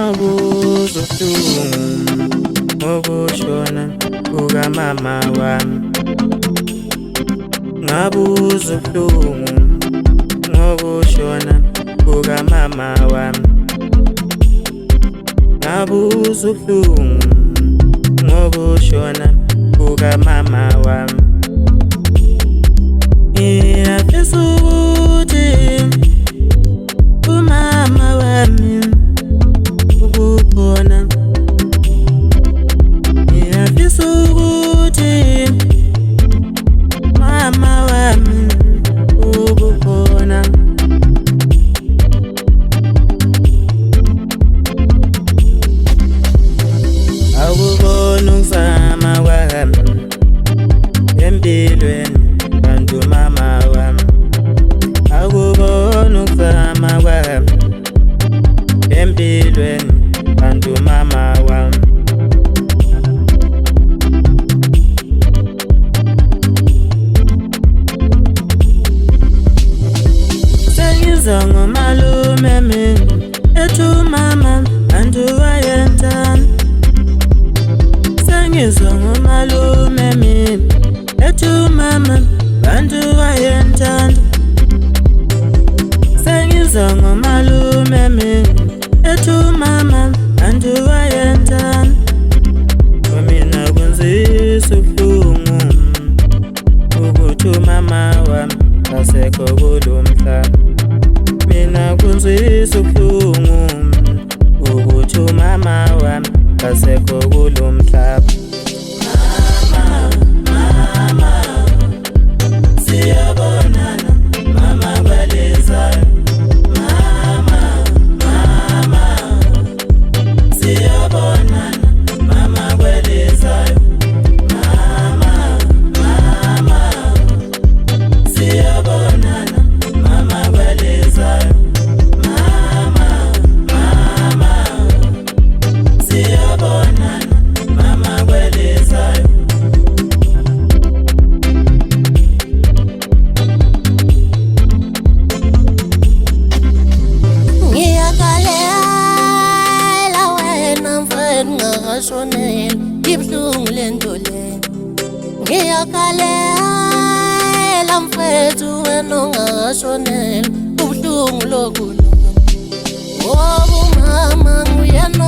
Ngabuzwa ubuhlungu ngokushona kukamama wami. Ngabuzwa ubuhlungu ngokushona kukamama wami. Ngabuzwa ubuhlungu ngokushona kukamama wami. Ngiyafisa ukuthi umama wami ubukhona. Ngiyafisa ukuthi mama wami ubukhona. Awubona ukuzama kwami empilweni bantu mama wami. Awubona ukuzama kwami empilweni bantu mama wami. Sengizwa ngomalume mina ethi umama bantu wayemthanda. Sengizwa ngomalume mina ethi umama bantu wayemthanda. Sengizwa ngomalume mina ethi umama bantu wayemthanda. Mina kunzisa ubuhlungu ukuthi umama wami asekho kulo mhlaba. Mina kunzisa ubuhlungu ukuthi umama wami asekho kulo mhlaba. Mama, siyabonana mama kwalezayo. Mama, siyabonana mama kwalezayo. Mama, siyabonana mama kwalezayo. Mama, siyabonana mama kwalezayo. Ngiyakalela wena mfethu ngakashonela ibuhlungu lento lena. Ngiyakalela mfethu wena ongakashonela ubuhlungu lobu. Ngoba umama nguyena